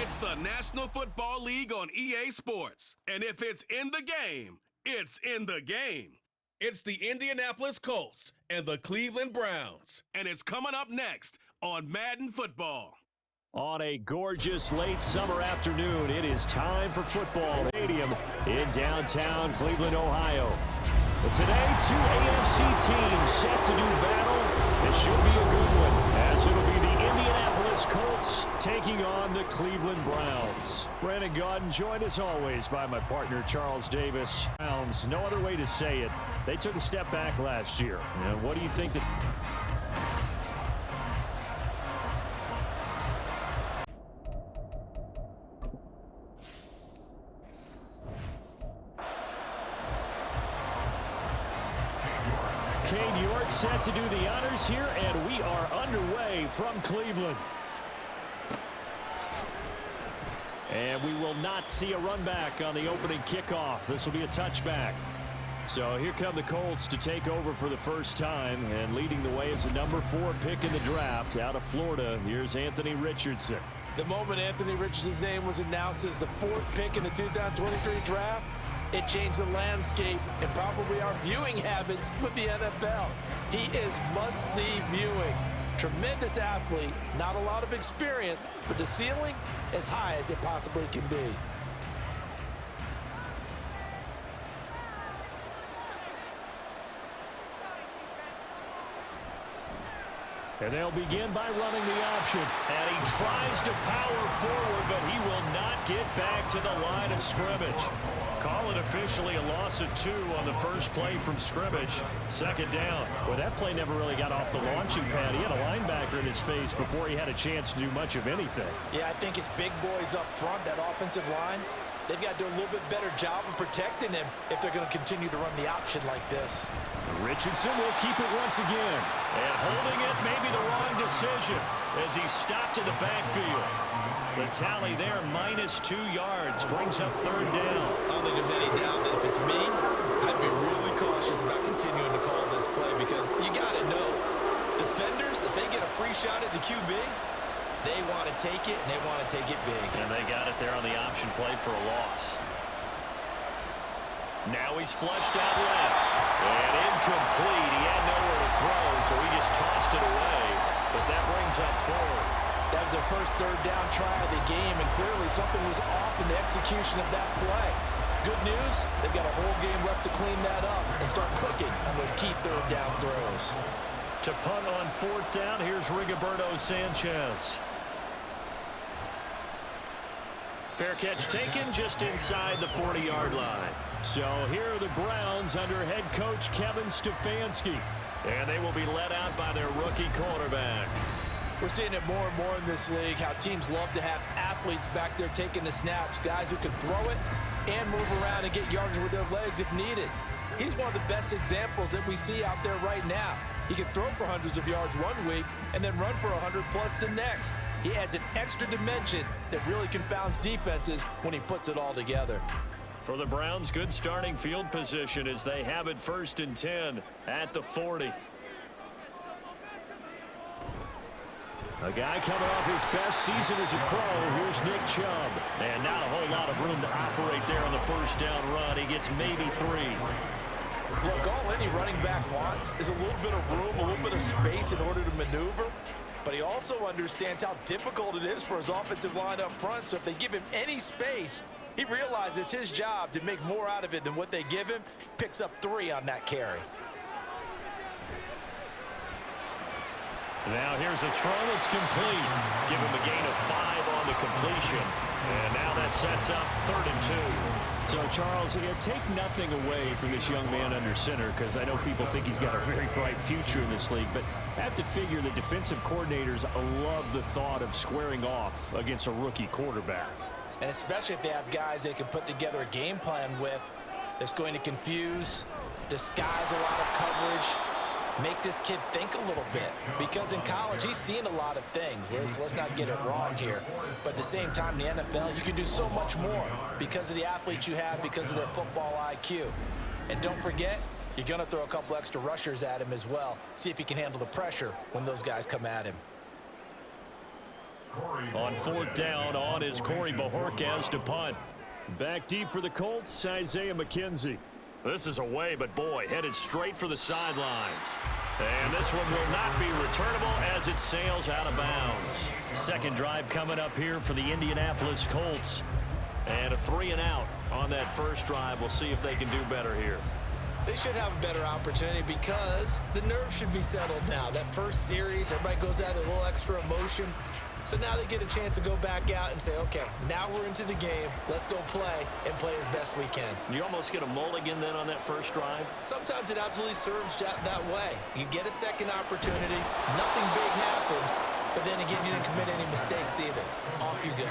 It's the National Football League on EA Sports. And if it's in the game, it's in the game. It's the Indianapolis Colts and the Cleveland Browns. And it's coming up next on Madden Football. On a gorgeous late summer afternoon, it is time for Football Stadium in downtown Cleveland, Ohio. But today, two AFC teams set to do battle. It should be a good one, as it'll be the Indianapolis Colts taking on the Cleveland Browns. Brandon Gaudin, joined as always by my partner Charles Davis. Browns, no other way to say it. They took a step back last year. And what do you think that... set to do the honors here, and we are underway from Cleveland. And we will not see a run back on the opening kickoff. This will be a touchback. So here come the Colts to take over for the first time, and leading the way is the number 4 pick in the draft out of Florida. Here's Anthony Richardson. The moment Anthony Richardson's name was announced as the 4th pick in the 2023 draft, it changed the landscape and probably our viewing habits with the NFL. He is must-see viewing. Tremendous athlete, not a lot of experience, but the ceiling as high as it possibly can be. And they'll begin by running the option. And he tries to power forward, but he will not get back to the line of scrimmage. Call it officially a loss of 2 on the first play from scrimmage. Second down. Well, that play never really got off the launching pad. He had a linebacker in his face before he had a chance to do much of anything. Yeah, I think his big boys up front, that offensive line, they've got to do a little bit better job of protecting him if they're going to continue to run the option like this. Richardson will keep it once again. And holding it may be the wrong decision as he stopped in the backfield. The tally there, -2 yards, brings up third down. I don't think there's any doubt that if it's me, I'd be really cautious about continuing to call this play because you got to know, defenders, if they get a free shot at the QB, they want to take it, and they want to take it big. And they got it there on the option play for a loss. Now he's flushed out left. And incomplete. He had nowhere to throw, so he just tossed it away. But that brings up 4th. That was their first third down try of the game, and clearly something was off in the execution of that play. Good news, they've got a whole game left to clean that up and start clicking on those key third down throws. To punt on 4th down, here's Rigoberto Sanchez. Fair catch taken just inside the 40-yard line. So here are the Browns under head coach Kevin Stefanski. And they will be led out by their rookie quarterback. We're seeing it more and more in this league, how teams love to have athletes back there taking the snaps, guys who can throw it and move around and get yards with their legs if needed. He's one of the best examples that we see out there right now. He can throw for hundreds of yards one week and then run for 100+ the next. He adds an extra dimension that really confounds defenses when he puts it all together. For the Browns, good starting field position as they have it 1st and 10 at the 40. A guy coming off his best season as a pro. Here's Nick Chubb. And not a whole lot of room to operate there on the first down run. He gets maybe 3. Look, all any running back wants is a little bit of room, a little bit of space in order to maneuver. But he also understands how difficult it is for his offensive line up front. So if they give him any space, he realizes his job to make more out of it than what they give him. Picks up 3 on that carry. Now here's a throw that's complete. Give him a gain of 5 on the completion. And now that sets up 3rd and 2. So, Charles, take nothing away from this young man under center, because I know people think he's got a very bright future in this league, but I have to figure the defensive coordinators love the thought of squaring off against a rookie quarterback. And especially if they have guys they can put together a game plan with that's going to confuse, disguise a lot of coverage, make this kid think a little bit. Because in college, he's seen a lot of things. Let's not get it wrong here. But at the same time, in the NFL, you can do so much more because of the athletes you have, because of their football IQ. And don't forget, you're going to throw a couple extra rushers at him as well. See if he can handle the pressure when those guys come at him. On fourth down, on is Corey Bojorquez to punt. Back deep for the Colts, Isaiah McKenzie. This is away, but boy, headed straight for the sidelines. And this one will not be returnable as it sails out of bounds. Second drive coming up here for the Indianapolis Colts. And a 3-and-out on that first drive. We'll see if they can do better here. They should have a better opportunity because the nerves should be settled now. That first series, everybody goes out with a little extra emotion. So now they get a chance to go back out and say, okay, now we're into the game. Let's go play and play as best we can. You almost get a mulligan then on that first drive? Sometimes it absolutely serves that way. You get a second opportunity. Nothing big happened. But then again, you didn't commit any mistakes either. Off you go.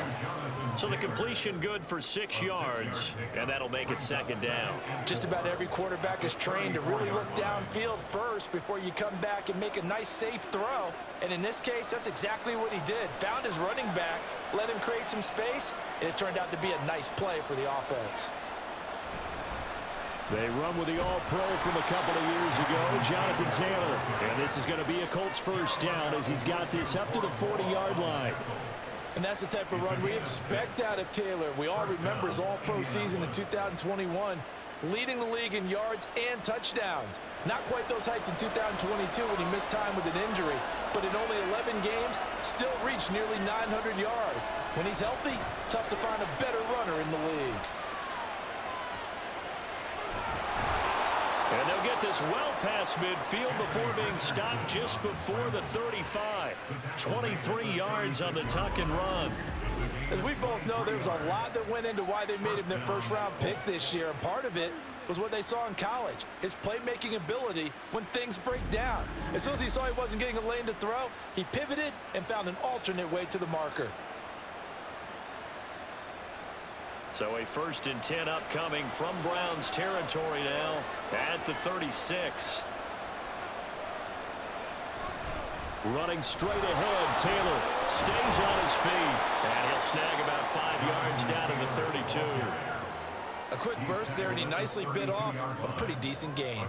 So the completion good for 6 yards, and that'll make it second down. Just about every quarterback is trained to really look downfield first before you come back and make a nice, safe throw. And in this case, that's exactly what he did. Found his running back, let him create some space, and it turned out to be a nice play for the offense. They run with the All-Pro from a couple of years ago, Jonathan Taylor. And this is going to be a Colts first down as he's got this up to the 40-yard line. And that's the type of run we expect out of Taylor. We all remember his All-Pro season in 2021, leading the league in yards and touchdowns. Not quite those heights in 2022 when he missed time with an injury, but in only 11 games, still reached nearly 900 yards. When he's healthy, tough to find a better runner in the league. And they'll get this well past midfield before being stopped just before the 35. 23 yards on the tuck and run. As we both know, there was a lot that went into why they made him their first-round pick this year, and part of it was what they saw in college, his playmaking ability when things break down. As soon as he saw he wasn't getting a lane to throw, he pivoted and found an alternate way to the marker. So a 1st and 10 upcoming from Browns territory now at the 36. Running straight ahead, Taylor stays on his feet, and he'll snag about 5 yards down to the 32. A quick burst there, and he nicely bit off a pretty decent gain.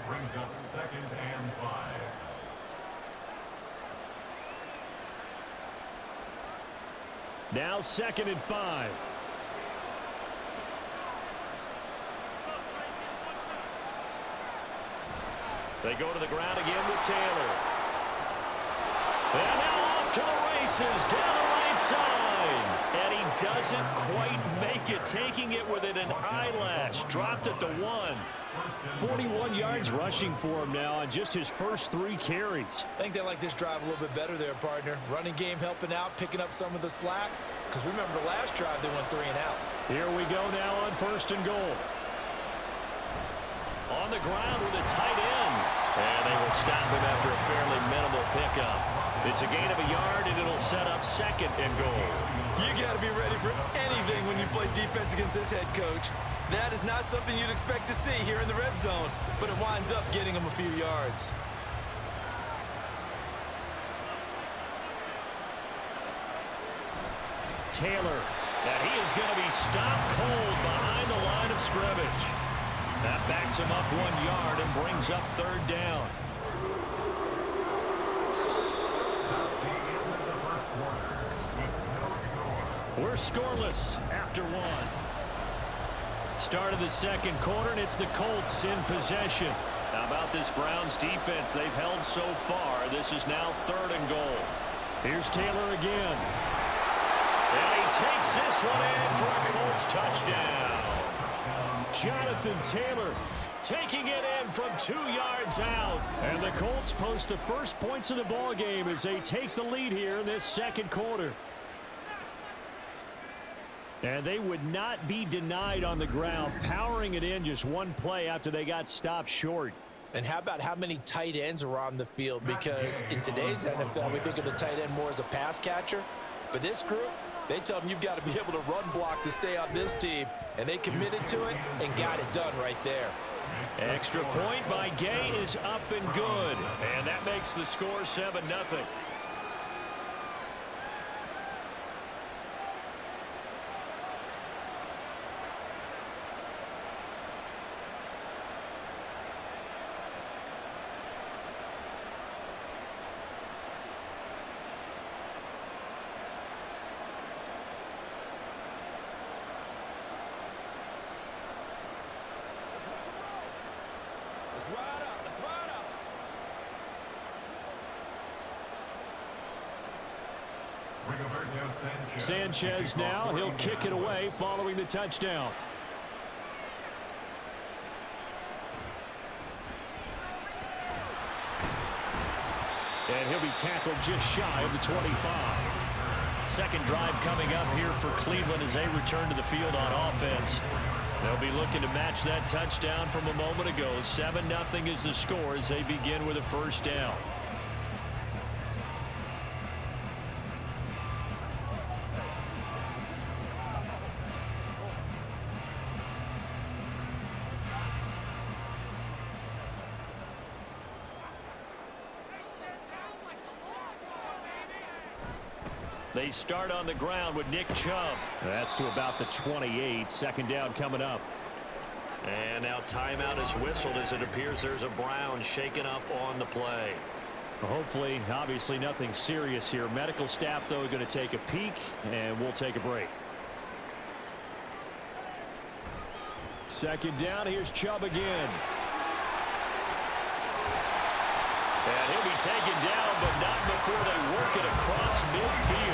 Brings up 2nd and 5. Now 2nd and 5. They go to the ground again with Taylor. And now off to the races down the right side. And he doesn't quite make it, taking it within an eyelash. Dropped at the 1. 41 yards rushing for him now on just his first 3 carries. I think they like this drive a little bit better there, partner. Running game helping out, picking up some of the slack. Because remember, the last drive they went 3 and out. Here we go now on 1st and goal. On the ground with a tight end. And they will stop him after a fairly minimal pickup. It's a gain of a yard, and it'll set up 2nd and goal. You got to be ready for anything when you play defense against this head coach. That is not something you'd expect to see here in the red zone, but it winds up getting him a few yards. Taylor, and he is going to be stopped cold behind the line of scrimmage. That backs him up 1 yard and brings up 3rd down. We're scoreless after 1. Start of the 2nd quarter, and it's the Colts in possession. How about this Browns defense? They've held so far. This is now 3rd and goal. Here's Taylor again. And he takes this one in for a Colts touchdown. Jonathan Taylor taking it in from 2 yards out. And the Colts post the first points of the ball game as they take the lead here in this 2nd quarter. And they would not be denied on the ground, powering it in just 1 play after they got stopped short. And how about how many tight ends are on the field? Because in today's NFL, we think of the tight end more as a pass catcher. But this group, they tell them you've got to be able to run block to stay on this team. And they committed to it and got it done right there. Extra point by Gay is up and good. And that makes the score 7-0. Sanchez now, he'll kick it away following the touchdown. And he'll be tackled just shy of the 25. Second drive coming up here for Cleveland as they return to the field on offense. They'll be looking to match that touchdown from a moment ago. 7-0 is the score as they begin with a first down. They start on the ground with Nick Chubb. That's to about the 28. Second down coming up. And now timeout is whistled as it appears there's a Brown shaken up on the play. Hopefully, obviously nothing serious here. Medical staff, though, going to take a peek, and we'll take a break. Second down, here's Chubb again. And he'll be taken down, but not before they work it across midfield.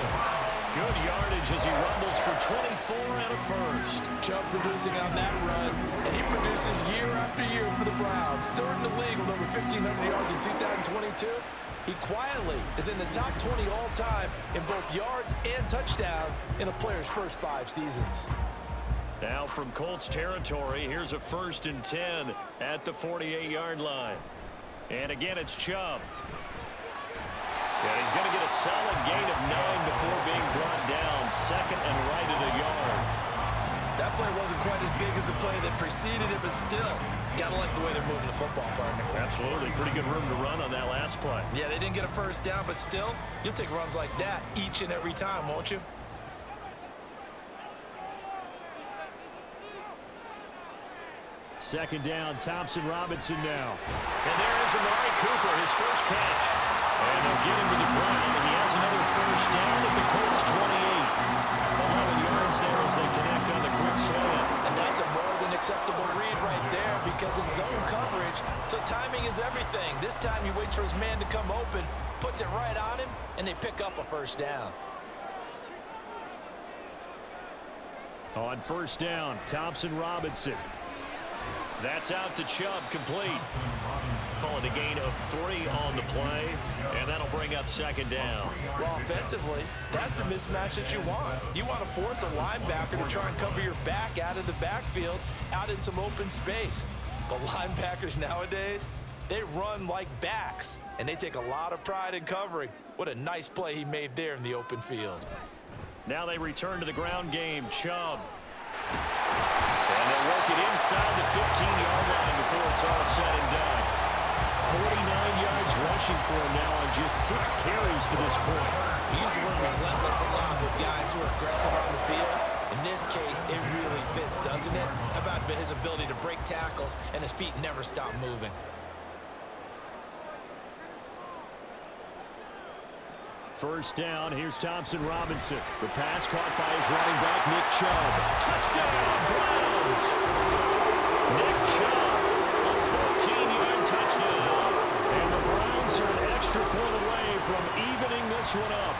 Good yardage as he rumbles for 24 and a first. Chubb producing on that run, and he produces year after year for the Browns. Third in the league with over 1,500 yards in 2022. He quietly is in the top 20 all-time in both yards and touchdowns in a player's first 5 seasons. Now from Colts territory, here's a 1st and 10 at the 48-yard line. And again, it's Chubb. And he's going to get a solid gain of 9 before being brought down. Second and right at a yard. That play wasn't quite as big as the play that preceded it, but still, got to like the way they're moving the football, partner. Absolutely. Pretty good room to run on that last play. Yeah, they didn't get a first down, but still, you'll take runs like that each and every time, won't you? Second down, Thompson Robinson now. And there is Amari Cooper, his first catch. And they'll get him to the ground, and he has another first down at the Colts 28. 11 yards there as they connect on the quick slant. And that's a more than acceptable read right there because it's zone coverage, so timing is everything. This time he waits for his man to come open, puts it right on him, and they pick up a first down. On first down, Thompson Robinson. That's out to Chubb, complete. Call it a gain of 3 on the play, and that'll bring up second down. Well, offensively, that's the mismatch that you want. You want to force a linebacker to try and cover your back out of the backfield, out in some open space. But linebackers nowadays, they run like backs, and they take a lot of pride in covering. What a nice play he made there in the open field. Now they return to the ground game. Chubb. And they'll work it inside the 15-yard line before it's all said and done. 49 yards rushing for him now on just 6 carries to this point. He's working relentless a lot with guys who are aggressive on the field. In this case, it really fits, doesn't it? How about his ability to break tackles and his feet never stop moving? First down, here's Thompson Robinson. The pass caught by his running back, Nick Chubb. Touchdown, Browns! Nick Chubb, a 14-yard touchdown. And the Browns are an extra point away from evening this one up.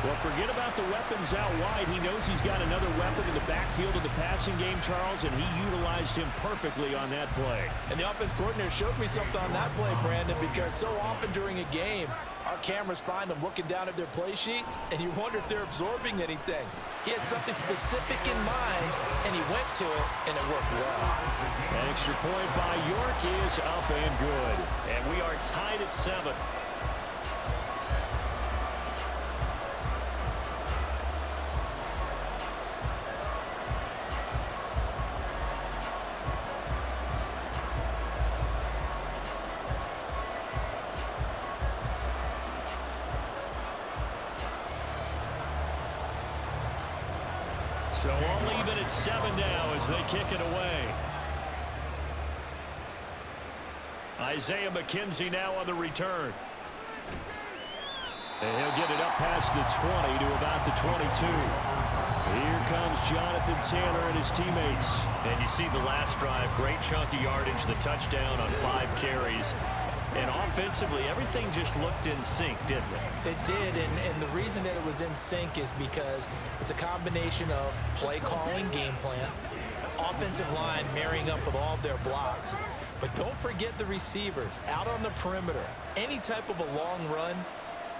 Well, forget about the weapons out wide. He knows he's got another weapon in the backfield of the passing game, Charles, and he utilized him perfectly on that play. And the offense coordinator showed me something on that play, Brandon, because so often during a game, our cameras find them looking down at their play sheets, and you wonder if they're absorbing anything. He had something specific in mind, and he went to it, and it worked well. An extra point by York is up and good. And we are tied at 7. So all even at 7 now as they kick it away. Isaiah McKenzie now on the return. And he'll get it up past the 20 to about the 22. Here comes Jonathan Taylor and his teammates. And you see the last drive, great chunk of yardage, the touchdown on 5 carries. And offensively, everything just looked in sync, didn't it? It did, and the reason that it was in sync is because it's a combination of play calling, game plan, offensive line marrying up with all of their blocks. But don't forget the receivers out on the perimeter. Any type of a long run,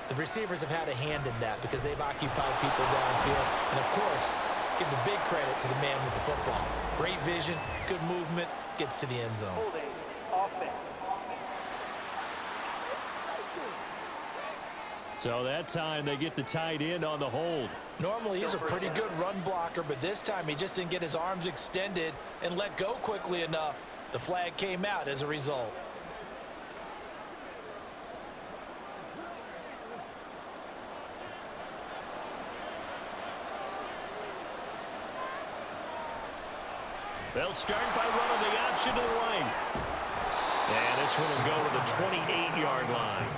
the receivers have had a hand in that because they've occupied people downfield. And, of course, give the big credit to the man with the football. Great vision, good movement, gets to the end zone. So that time they get the tight end on the hold. Normally he's a pretty good run blocker, but this time he just didn't get his arms extended and let go quickly enough. The flag came out as a result. They'll start by running the option to the right. And this one will go to the 28-yard line.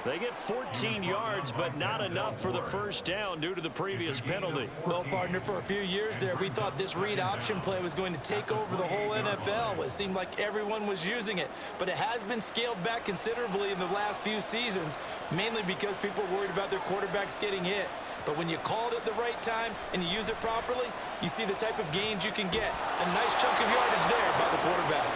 They get 14 yards, but not enough for the first down due to the previous penalty. Well, partner, for a few years there, we thought this read option play was going to take over the whole NFL. It seemed like everyone was using it, but it has been scaled back considerably in the last few seasons, mainly because people are worried about their quarterbacks getting hit. But when you call it at the right time and you use it properly, you see the type of gains you can get. A nice chunk of yardage there by the quarterback.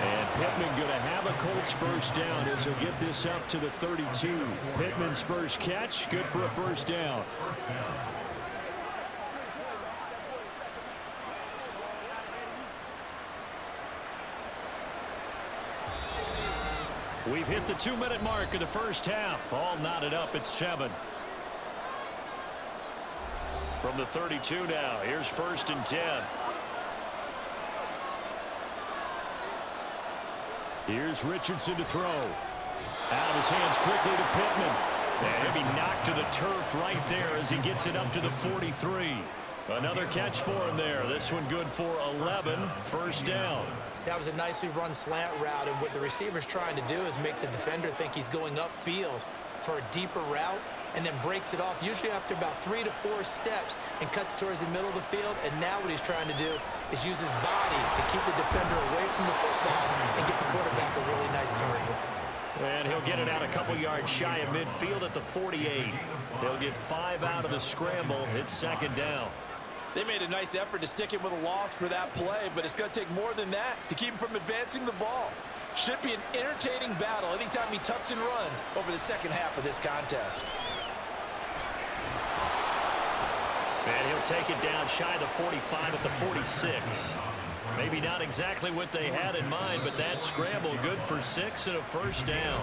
And Pittman going to have a Colts first down as he'll get this up to the 32. Pittman's first catch, good for a first down. We've hit the 2-minute mark of the first half. All knotted up at 7. From the 32 now, here's 1st and 10. Here's Richardson to throw. Out of his hands quickly to Pittman. And he'll be knocked to the turf right there as he gets it up to the 43. Another catch for him there. This one good for 11. First down. That was a nicely run slant route, and what the receiver's trying to do is make the defender think he's going upfield for a deeper route, and then breaks it off usually after about 3 to 4 steps and cuts towards the middle of the field. And now what he's trying to do is use his body to keep the defender away from the football and get the quarterback a really nice target. And he'll get it out a couple yards shy of midfield at the 48. He'll get 5 out of the scramble. It's 2nd down. They made a nice effort to stick him with a loss for that play, but it's going to take more than that to keep him from advancing the ball. Should be an entertaining battle anytime he tucks and runs over the second half of this contest. And he'll take it down shy of the 45 at the 46. Maybe not exactly what they had in mind, but that scramble good for 6 and a first down.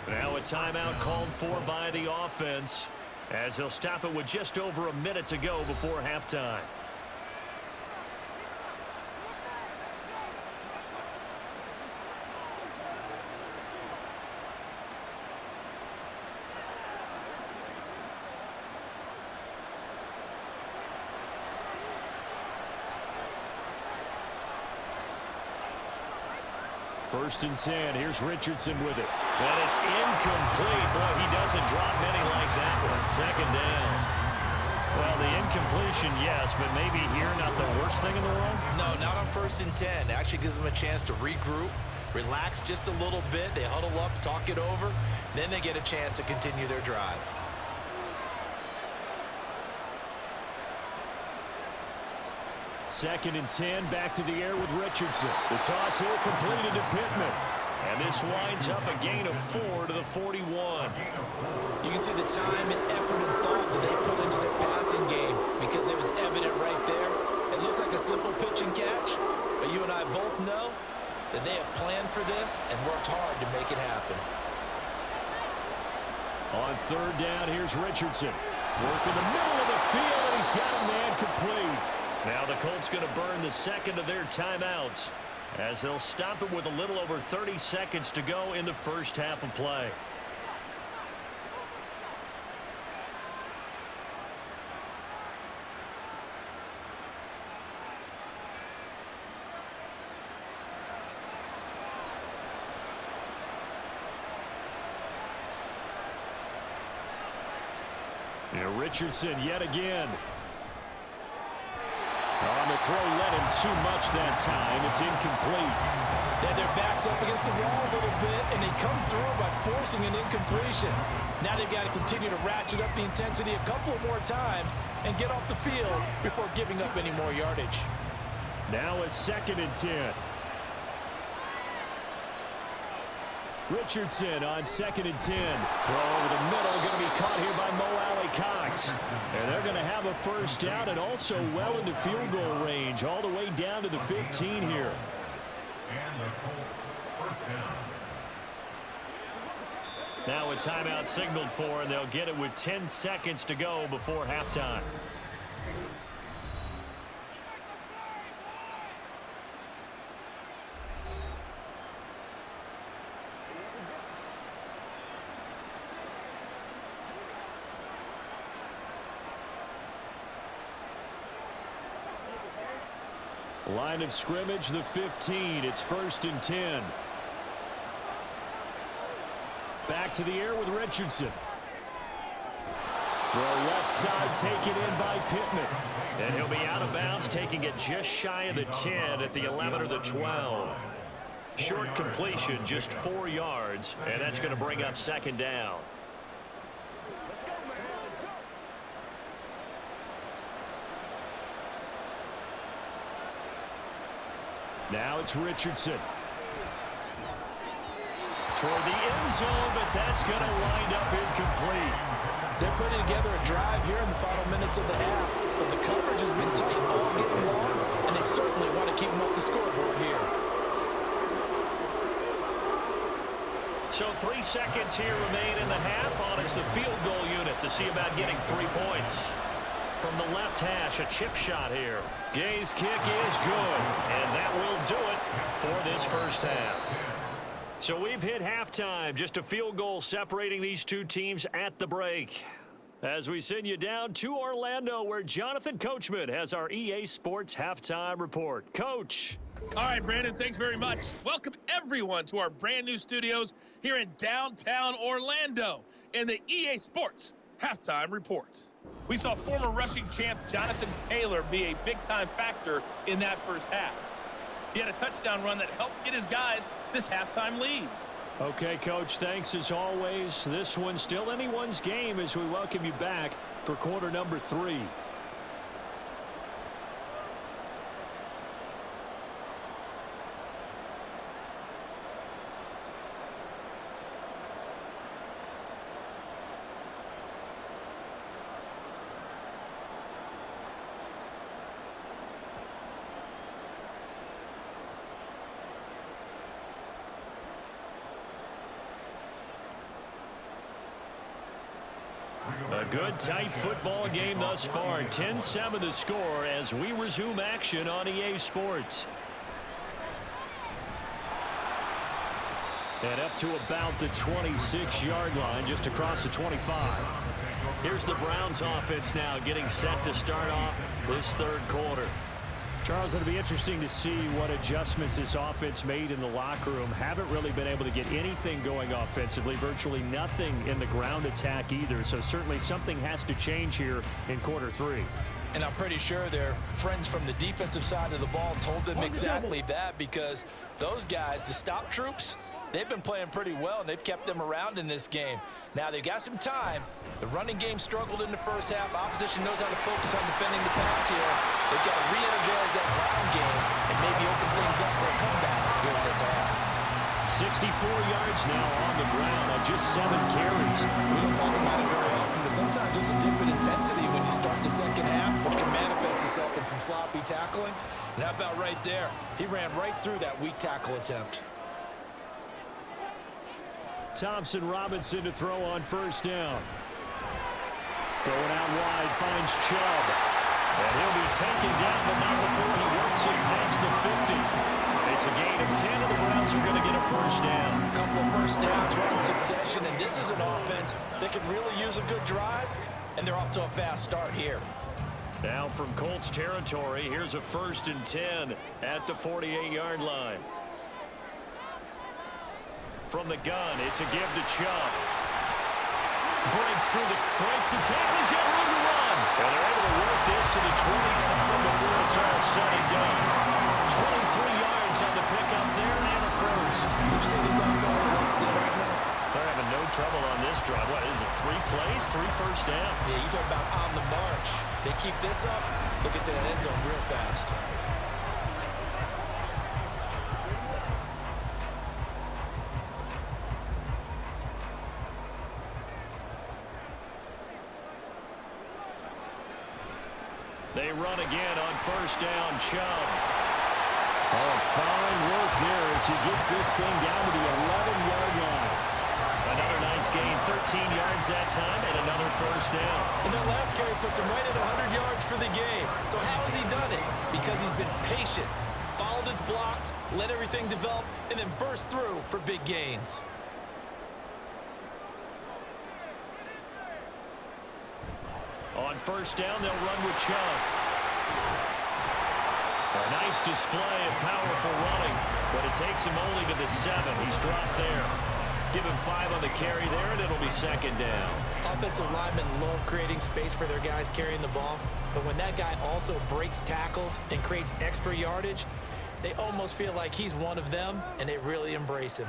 Now a timeout called for by the offense as they'll stop it with just over a minute to go before halftime. First and 10. Here's Richardson with it. And it's incomplete. Boy, he doesn't drop many like that one. 2nd down. Well, the incompletion, yes, but maybe here not the worst thing in the world? No, not on 1st and 10. It actually gives them a chance to regroup, relax just a little bit. They huddle up, talk it over. Then they get a chance to continue their drive. Second and 10, back to the air with Richardson. The toss here completed to Pittman. And this winds up a gain of 4 to the 41. You can see the time and effort and thought that they put into their passing game because it was evident right there. It looks like a simple pitch and catch, but you and I both know that they have planned for this and worked hard to make it happen. On 3rd down, here's Richardson. Work in the middle of the field, and he's got a man complete. Now the Colts going to burn the second of their timeouts as they'll stop it with a little over 30 seconds to go in the first half of play. Now Richardson yet again. On the throw, led him too much that time. It's incomplete. They had their backs up against the wall a little bit, and they come through by forcing an incompletion. Now they've got to continue to ratchet up the intensity a couple more times and get off the field before giving up any more yardage. Now a 2nd and 10. Richardson on 2nd and 10. Throw over the middle, going to be caught here by Mo Alley-Cox. And they're going to have a first down and also well into field goal range, all the way down to the 15 here. And the Colts first down. Now a timeout signaled for, and they'll get it with 10 seconds to go before halftime. Line of scrimmage, the 15. It's 1st and 10. Back to the air with Richardson. Throw left side, taken in by Pittman. And he'll be out of bounds, taking it just shy of the 10 at the 11 or the 12. Short completion, just 4 yards, and that's going to bring up 2nd down. Now it's Richardson. Toward the end zone, but that's going to wind up incomplete. They're putting together a drive here in the final minutes of the half, but the coverage has been tight all game long, and they certainly want to keep them off the scoreboard here. So 3 seconds here remain in the half. On is the field goal unit to see about getting 3 points. From the left hash, a chip shot here. Gay's kick is good, and that will do it for this first half. So we've hit halftime, just a field goal separating these two teams at the break. As we send you down to Orlando, where Jonathan Coachman has our EA Sports halftime report. Coach. All right, Brandon, thanks very much. Welcome everyone to our brand new studios here in downtown Orlando in the EA Sports halftime report. We saw former rushing champ Jonathan Taylor be a big-time factor in that first half. He had a touchdown run that helped get his guys this halftime lead. Okay, Coach, thanks as always. This one's still anyone's game as we welcome you back for quarter number 3. A good, tight football game thus far. 10-7 the score as we resume action on EA Sports. And up to about the 26-yard line, just across the 25. Here's the Browns offense now getting set to start off this third quarter. Charles, it'll be interesting to see what adjustments this offense made in the locker room. Haven't really been able to get anything going offensively, virtually nothing in the ground attack either. So certainly something has to change here in quarter 3. And I'm pretty sure their friends from the defensive side of the ball told them exactly that, because those guys, the stop troops, they've been playing pretty well, and they've kept them around in this game. Now, they've got some time. The running game struggled in the first half. Opposition knows how to focus on defending the pass here. They've got to re-energize that ground game and maybe open things up for a comeback here in this half. 64 yards now on the ground on just 7 carries. We don't talk about it very often, but sometimes there's a dip in intensity when you start the second half, which can manifest itself in some sloppy tackling. And how about right there? He ran right through that weak tackle attempt. Thompson Robinson to throw on first down. Going out wide, finds Chubb. And he'll be taken down, but not before he works it past the 50. It's a gain of 10, and the Browns are going to get a first down. A couple of first downs right in succession, and this is an offense that can really use a good drive, and they're off to a fast start here. Now from Colts territory, here's a 1st and 10 at the 48-yard line. From the gun, it's a give to Chubb. Breaks the tackle. He's got room to run. run. And they're able to work this to the 25 before it's all said and done. 23 yards on the pickup there and a first. You see this offense is locked in right now. They're having no trouble on this drive. What is it, 3 plays, 3 first downs? Yeah, you talk about on the march. They keep this up, they'll get to that end zone real fast. They run again on first down, Chubb. Oh, fine work there as he gets this thing down to the 11-yard line. Another nice gain, 13 yards that time, and another first down. And that last carry puts him right at 100 yards for the game. So how has he done it? Because he's been patient, followed his blocks, let everything develop, and then burst through for big gains. On first down, they'll run with Chubb. A nice display of powerful running, but it takes him only to the 7. He's dropped there. Give him 5 on the carry there, and it'll be second down. Offensive linemen love creating space for their guys carrying the ball, but when that guy also breaks tackles and creates extra yardage, they almost feel like he's one of them, and they really embrace him.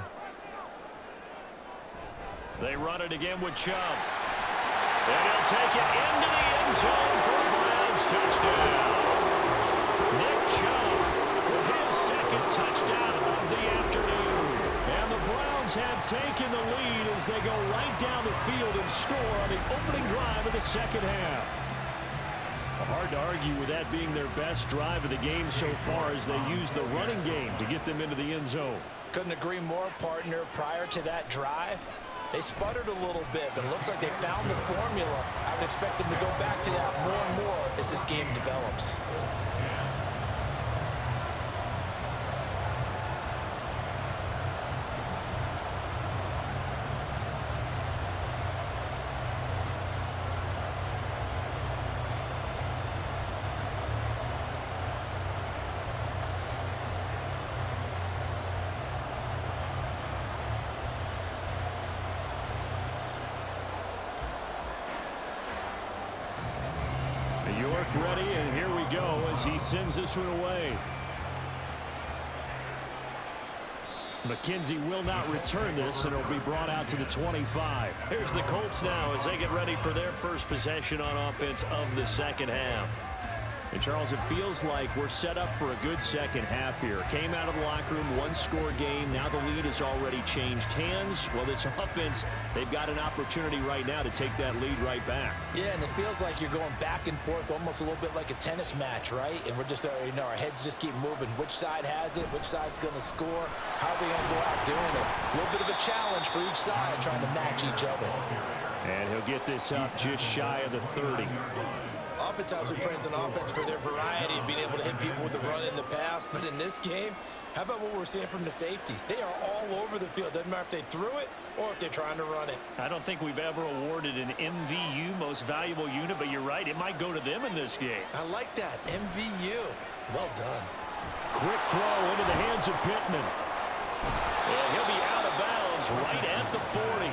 They run it again with Chubb. And he'll take it into the end zone for a Browns touchdown. Nick Chubb with his second touchdown of the afternoon. And the Browns have taken the lead as they go right down the field and score on the opening drive of the second half. Hard to argue with that being their best drive of the game so far as they use the running game to get them into the end zone. Couldn't agree more, partner. Prior to that drive, they sputtered a little bit, but it looks like they found the formula. I would expect them to go back to that more and more as this game develops. Ready, and here we go as he sends this one away. McKenzie will not return this, and it'll be brought out to the 25. Here's the Colts now as they get ready for their first possession on offense of the second half. And, Charles, it feels like we're set up for a good second half here. Came out of the locker room, one-score game. Now the lead has already changed hands. Well, this offense, they've got an opportunity right now to take that lead right back. Yeah, and it feels like you're going back and forth almost a little bit like a tennis match, right? And we're just, our heads just keep moving. Which side has it? Which side's going to score? How are they going to go out doing it? A little bit of a challenge for each side trying to match each other. And he'll get this up just shy of the 30. Oftentimes we praise an offense for their variety of being able to hit people with the run in the pass, but in this game, how about what we're seeing from the safeties? They are all over the field. Doesn't matter if they threw it or if they're trying to run it. I don't think we've ever awarded an MVU, most valuable unit, but you're right, it might go to them in this game. I like that, MVU. Well done. Quick throw into the hands of Pittman. And he'll be out of bounds right at the 40.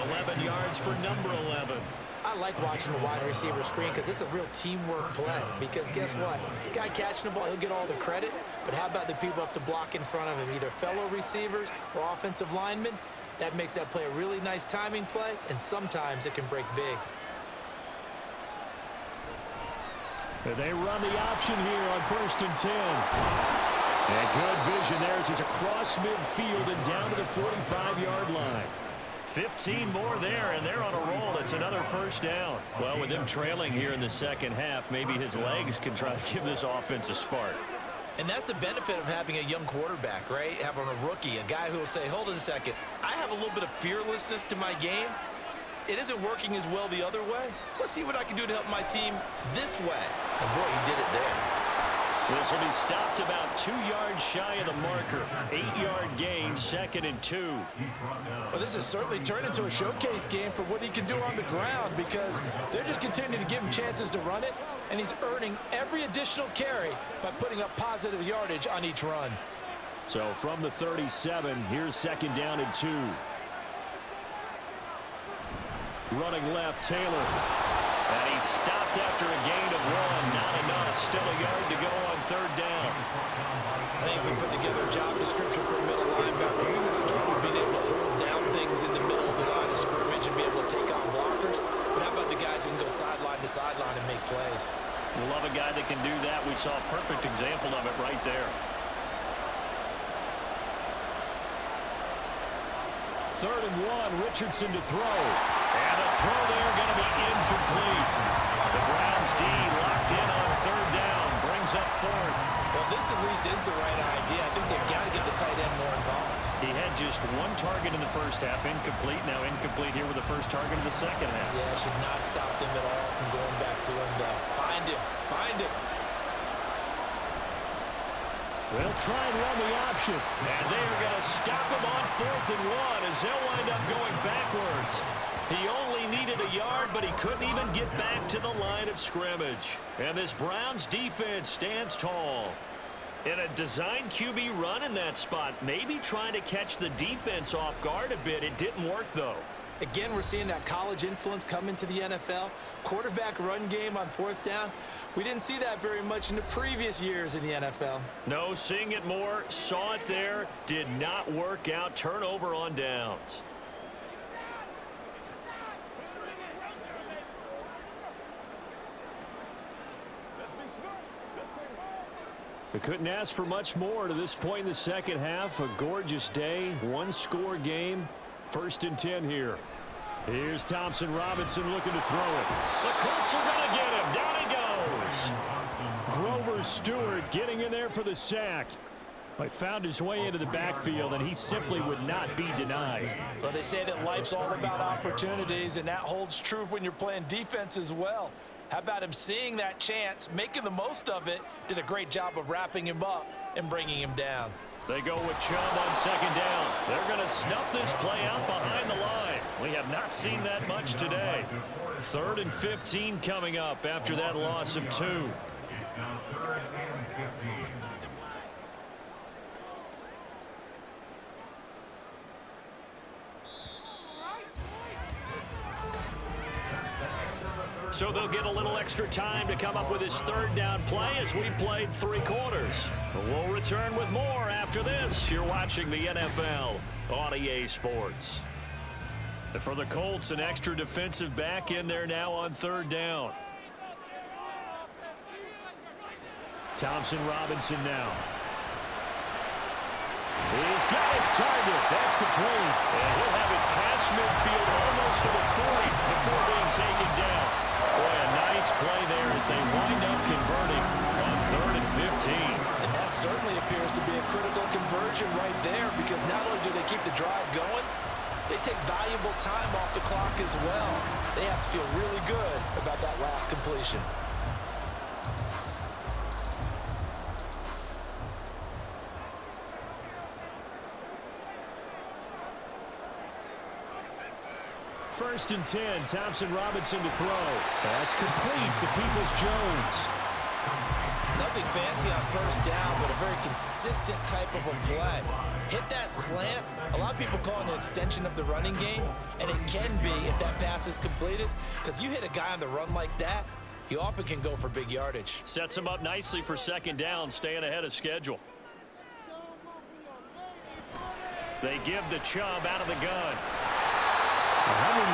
11 yards for number 11. I like watching the wide receiver screen because it's a real teamwork play. Because guess what? The guy catching the ball, he'll get all the credit. But how about the people up to block in front of him, either fellow receivers or offensive linemen? That makes that play a really nice timing play, and sometimes it can break big. They run the option here on 1st and 10. And good vision there as he's across midfield and down to the 45-yard line. 15 more there, and they're on a roll. It's another first down. Well, with him trailing here in the second half, maybe his legs can try to give this offense a spark. And that's the benefit of having a young quarterback, right? Having a rookie, a guy who will say, hold on a second, I have a little bit of fearlessness to my game. It isn't working as well the other way. Let's see what I can do to help my team this way. And boy, he did it there. This will be stopped about 2 yards shy of the marker. 8-yard gain, 2nd and 2. Well, this has certainly turned into a showcase game for what he can do on the ground because they're just continuing to give him chances to run it, and he's earning every additional carry by putting up positive yardage on each run. So from the 37, here's 2nd down and 2. Running left, Taylor. And he's stopped after a gain of 1. Not enough. Still a yard to go on third down. I think if we put together a job description for a middle linebacker, we would start with being able to hold down things in the middle of the line of scrimmage and be able to take on blockers. But how about the guys who can go sideline to sideline and make plays? Love a guy that can do that. We saw a perfect example of it right there. 3rd and 1, Richardson to throw. And the throw there going to be incomplete. The Browns D locked in on 3rd down. Brings up 4th. Well, this at least is the right idea. I think they've got to get the tight end more involved. He had just 1 target in the first half. Incomplete. Now incomplete here with the first target in the second half. Yeah, should not stop them at all from going back to him, though. Find him. Find him. They'll try and run the option. And they are going to stop him on 4th and 1 as they'll wind up going backwards. He only needed a yard, but he couldn't even get back to the line of scrimmage. And this Browns defense stands tall. In a design QB run in that spot, maybe trying to catch the defense off guard a bit. It didn't work, though. Again, we're seeing that college influence come into the NFL. Quarterback run game on 4th down. We didn't see that very much in the previous years in the NFL. No, seeing it more, saw it there, did not work out. Turnover on downs. We couldn't ask for much more to this point in the second half. A gorgeous day, 1-score game. 1st and 10 here. Here's Thompson Robinson looking to throw it. The Colts are going to get him. Down he goes. Grover Stewart getting in there for the sack. He found his way into the backfield, and he simply would not be denied. Well, they say that life's all about opportunities, and that holds true when you're playing defense as well. How about him seeing that chance, making the most of it, did a great job of wrapping him up and bringing him down. They go with Chubb on 2nd down. They're going to snuff this play out behind the line. We have not seen that much today. 3rd and 15 coming up after that loss of 2. Now 3rd and 15. So they'll get a little extra time to come up with his 3rd down play as we played 3 quarters. We'll return with more after this. You're watching the NFL on EA Sports. And for the Colts, an extra defensive back in there now on 3rd down. Thompson Robinson now. He's got his target. That's complete. And he'll have it past midfield almost to the 40 before being taken down. Boy, a nice play there as they wind up converting on 3rd and 15. And that certainly appears to be a critical conversion right there, because not only do they keep the drive going, they take valuable time off the clock as well. They have to feel really good about that last completion. First and 10, Thompson Robinson to throw. That's complete to Peoples-Jones. Nothing fancy on 1st down, but a very consistent type of a play. Hit that slant. A lot of people call it an extension of the running game, and it can be if that pass is completed, because you hit a guy on the run like that, you often can go for big yardage. Sets him up nicely for 2nd down, staying ahead of schedule. They give the Chubb out of the gun. 117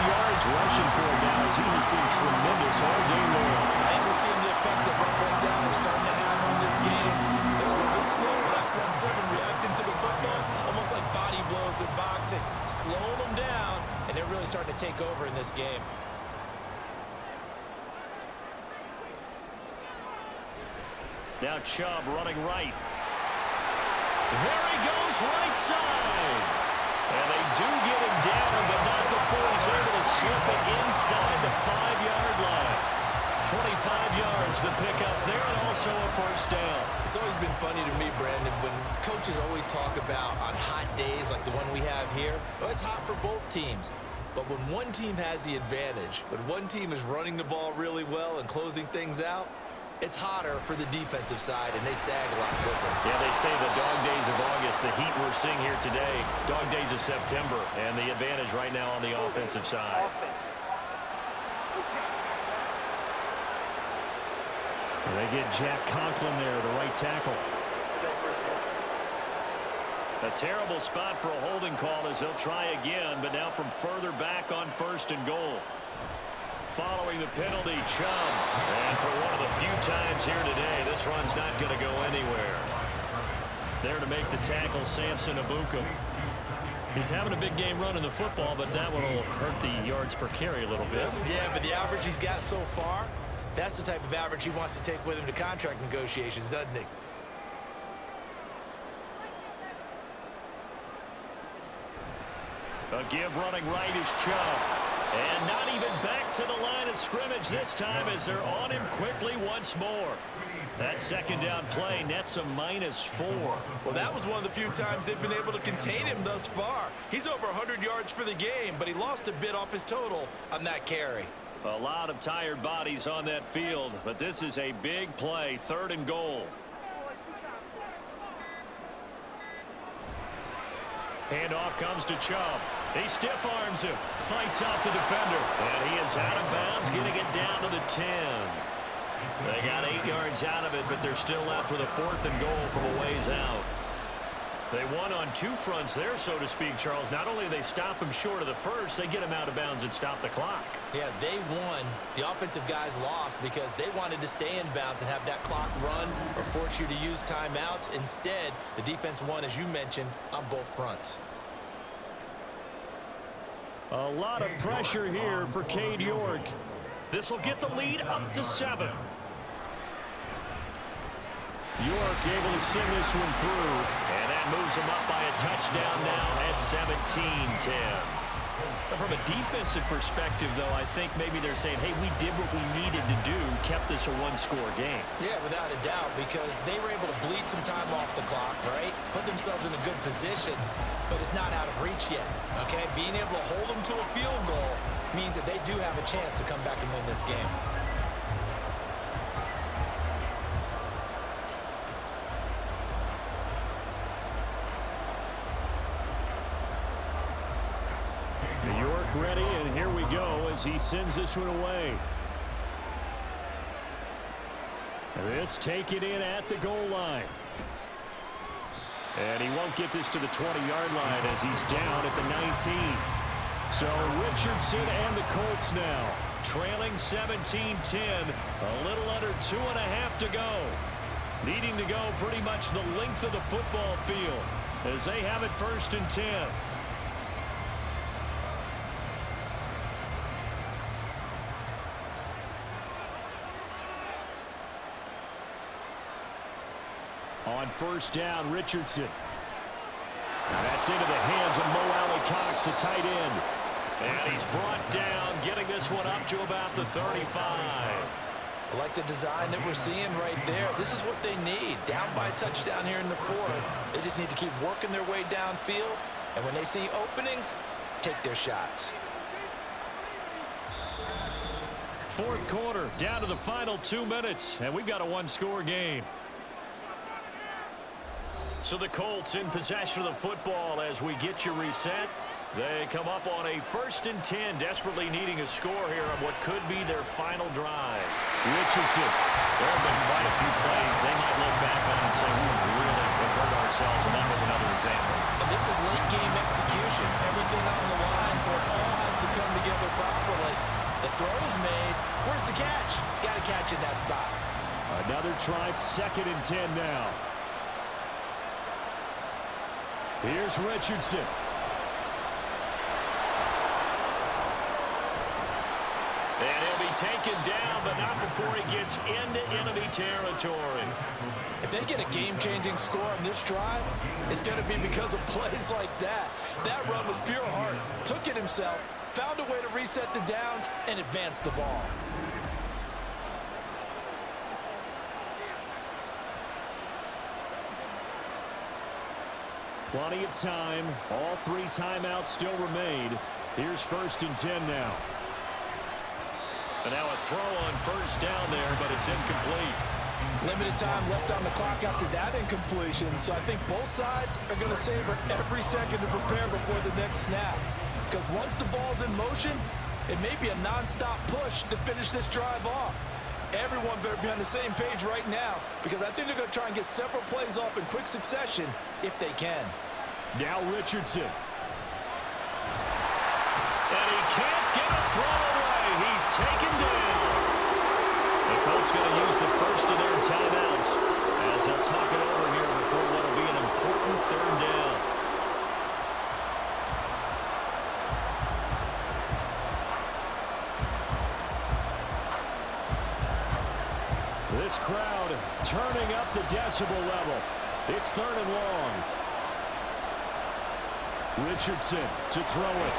yards rushing for him now as he has been tremendous all day long. I think we're seeing the effect that runs like that are starting to have on this game. They're a little bit slow with that front 7 reacting to the football, almost like body blows in boxing, slowing them down, and they're really starting to take over in this game. Now Chubb running right. There he goes, right side. And they do get him down, but not before he's able to slip it inside the 5-yard line. 25 yards the pickup there, and also a 1st down. It's always been funny to me, Brandon, when coaches always talk about on hot days like the one we have here, well, it's hot for both teams. But when one team has the advantage, when one team is running the ball really well and closing things out, it's hotter for the defensive side, and they sag a lot quicker. Yeah, they say the dog days of August, the heat we're seeing here today, dog days of September, and the advantage right now on the offensive side. They get Jack Conklin there, the right tackle. A terrible spot for a holding call as they'll try again, but now from further back on 1st and goal. Following the penalty, Chubb. And for one of the few times here today, this run's not going to go anywhere. There to make the tackle, Samson Abuka. He's having a big game running the football, but that one will hurt the yards per carry a little bit. Yeah, but the average he's got so far, that's the type of average he wants to take with him to contract negotiations, doesn't he? A give running right is Chubb. And not even back to the line of scrimmage this time as they're on him quickly once more. That 2nd down play nets a -4. Well, that was one of the few times they've been able to contain him thus far. He's over 100 yards for the game, but he lost a bit off his total on that carry. A lot of tired bodies on that field, but this is a big play, 3rd and goal. Handoff comes to Chubb. He stiff arms him, fights off the defender, and he is out of bounds, getting it down to the 10. They got 8 yards out of it, but they're still left with a 4th and goal from a ways out. They won on 2 fronts there, so to speak, Charles. Not only do they stop him short of the first, they get him out of bounds and stop the clock. Yeah, they won. The offensive guys lost because they wanted to stay in bounds and have that clock run or force you to use timeouts. Instead, the defense won, as you mentioned, on both fronts. A lot of pressure here for Cade York. This will get the lead up to 7. York able to send this one through, and that moves him up by a touchdown now at 17-10. From a defensive perspective, though, I think maybe they're saying, hey, we did what we needed to do, kept this a 1-score game. Yeah, without a doubt, because they were able to bleed some time off the clock, right? Put themselves in a good position, but it's not out of reach yet, okay? Being able to hold them to a field goal means that they do have a chance to come back and win this game. York ready, and here we go as he sends this one away. This taken in at the goal line. And he won't get this to the 20-yard line as he's down at the 19. So Richardson and the Colts now trailing 17-10, a little under 2.5 to go. Needing to go pretty much the length of the football field as they have it 1st and 10. On 1st down, Richardson. Now that's into the hands of Mo Alley-Cox, the tight end. And he's brought down, getting this one up to about the 35. I like the design that we're seeing right there. This is what they need. Down by a touchdown here in the 4th. They just need to keep working their way downfield. And when they see openings, take their shots. 4th quarter, down to the final 2 minutes. And we've got a 1-score game. So the Colts in possession of the football as we get you reset. They come up on a 1st and 10, desperately needing a score here on what could be their final drive. Richardson. There have been quite a few plays they might look back on and say, we really have hurt ourselves, and that was another example. And this is late game execution. Everything on the line, so it all has to come together properly. The throw's made. Where's the catch? Got to catch in that spot. Another try, 2nd and 10 now. Here's Richardson. And he'll be taken down, but not before he gets into enemy territory. If they get a game-changing score on this drive, it's going to be because of plays like that. That run was pure heart. Took it himself, found a way to reset the downs, and advance the ball. Plenty of time. All 3 timeouts still remain. Here's 1st and 10 now. And now a throw on 1st down there, but it's incomplete. Limited time left on the clock after that incompletion, so I think both sides are going to savor every second to prepare before the next snap. Because once the ball's in motion, it may be a nonstop push to finish this drive off. Everyone better be on the same page right now because I think they're going to try and get several plays off in quick succession if they can. Now Richardson. And he can't get a throw away. He's taken down. The Colts going to use the first of their timeouts as they'll talk it over here before what will be an important third down. This crowd turning up the decibel level. It's 3rd and long. Richardson to throw it.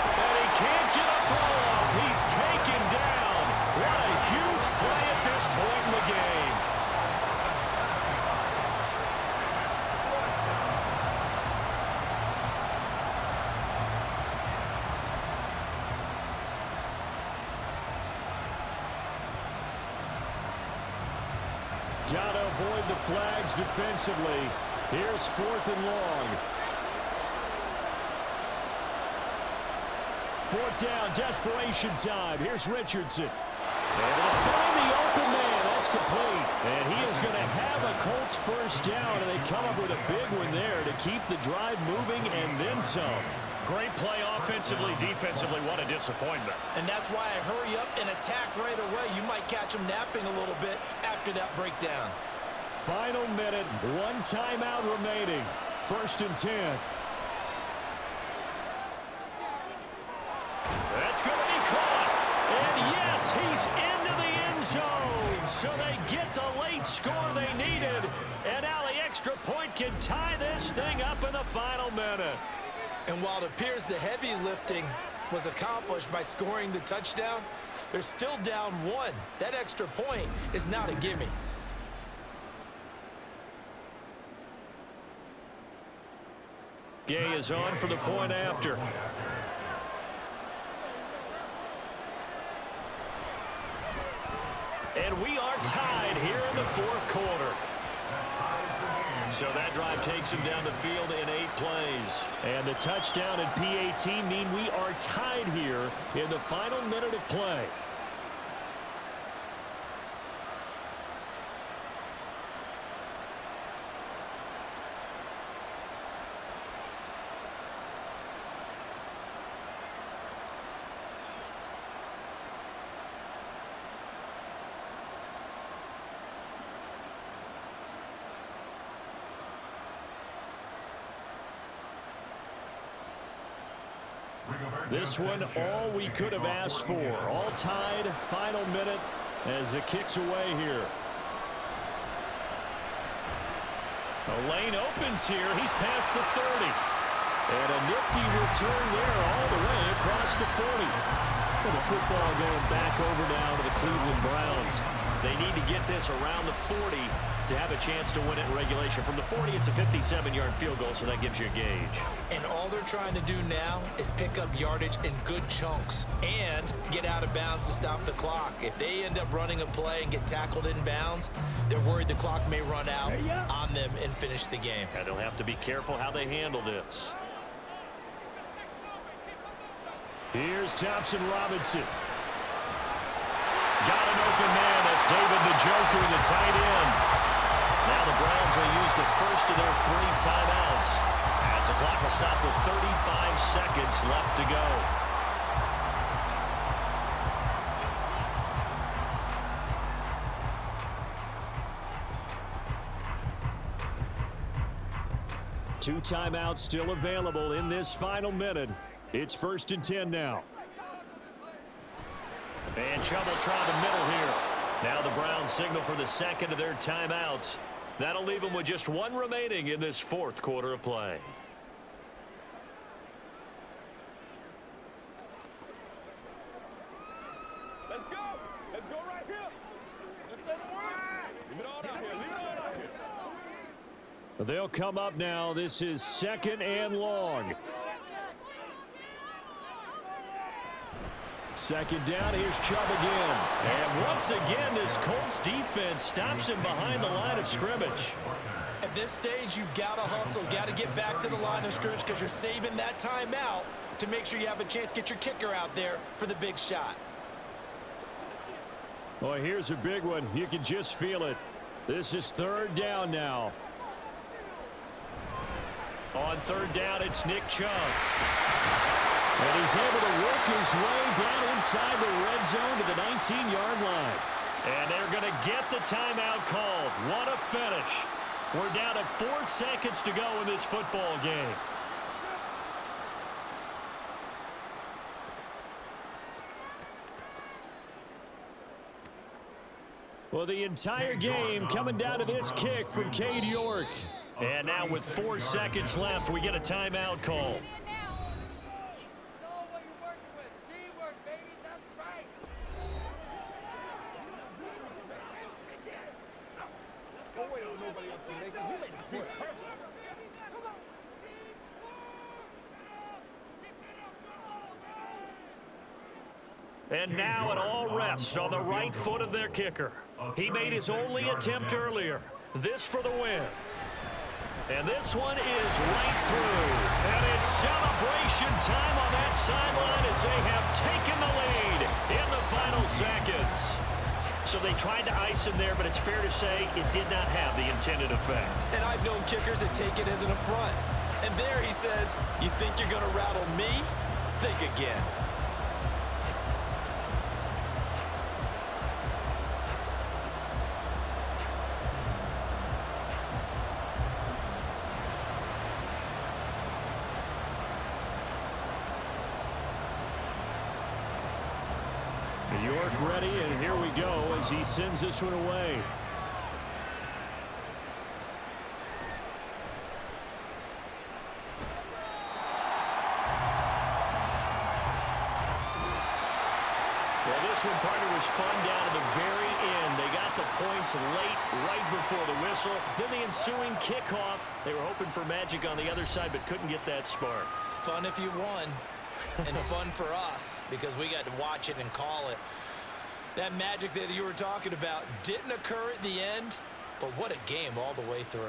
And he can't get a throw off. He's taken down. What a huge play at this point in the game. Got to avoid the flags defensively. Here's 4th and long. 4th down, desperation time. Here's Richardson. And they'll find the open man. That's complete. And he is going to have a Colts first down, and they come up with a big one there to keep the drive moving and then some. Great play offensively, defensively. What a disappointment. And that's why I hurry up and attack right away. You might catch them napping a little bit after that breakdown. Final minute, 1 timeout remaining. 1st and 10. That's going to be caught. And yes, he's into the end zone. So they get the late score they needed. And now the extra point can tie this thing up in the final minute. And while it appears the heavy lifting was accomplished by scoring the touchdown, they're still down 1. That extra point is not a gimme. Gay is on for the point after. And we are tied here in the 4th quarter. So that drive takes him down the field in 8 plays. And the touchdown and PAT mean we are tied here in the final minute of play. This one, all we could have asked for. All tied, final minute as it kicks away here. The lane opens here. He's past the 30. And a nifty return there all the way across the 40. And the football going back over now to the Cleveland Browns. They need to get this around the 40 to have a chance to win it in regulation. From the 40, it's a 57-yard field goal, so that gives you a gauge. And all they're trying to do now is pick up yardage in good chunks and get out of bounds to stop the clock. If they end up running a play and get tackled in bounds, they're worried the clock may run out on them and finish the game. And they'll have to be careful how they handle this. Here's Thompson Robinson. Got an open man. That's David Njoku, the tight end. Now the Browns will use the first of their 3 timeouts as the clock will stop with 35 seconds left to go. Two timeouts still available in this final minute. It's 1st and 10 now. And trouble trying the middle here. Now the Browns signal for the second of their timeouts. That'll leave them with just 1 remaining in this 4th quarter of play. Let's go. Let's go right here. Let's leave it all out here. Leave it all out here. They'll come up now. This is 2nd and long. 2nd down, here's Chubb again. And once again, this Colts defense stops him behind the line of scrimmage. At this stage, you've got to hustle, got to get back to the line of scrimmage because you're saving that timeout to make sure you have a chance to get your kicker out there for the big shot. Well, here's a big one. You can just feel it. This is third down now. On third down, it's Nick Chubb. And he's able to work his way down inside the red zone to the 19-yard line. And they're going to get the timeout called. What a finish. We're down to 4 seconds to go in this football game. Well, the entire game coming down to this kick from Cade York. And now with 4 seconds left, we get a timeout call. And now it all rests on the right foot of their kicker. He made his only attempt earlier. This for the win. And this one is right through. And it's celebration time on that sideline as they have taken the lead in the final seconds. So they tried to ice him there, but it's fair to say it did not have the intended effect. And I've known kickers that take it as an affront. And there he says, you think you're going to rattle me? Think again. York ready, and here we go as he sends this one away. Well, this one, partner, was fun down to the very end. They got the points late, right before the whistle. Then the ensuing kickoff. They were hoping for magic on the other side, but couldn't get that spark. Fun if you won. And fun for us because we got to watch it and call it. That magic that you were talking about didn't occur at the end, but what a game all the way through.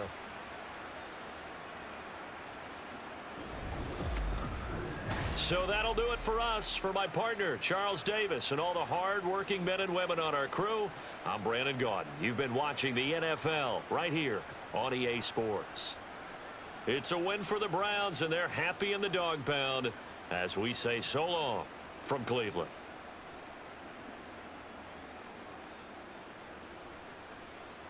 So that'll do it for us. For my partner, Charles Davis, and all the hard-working men and women on our crew, I'm Brandon Gaudin. You've been watching the NFL right here on EA Sports. It's a win for the Browns, and they're happy in the dog pound as we say so long from Cleveland.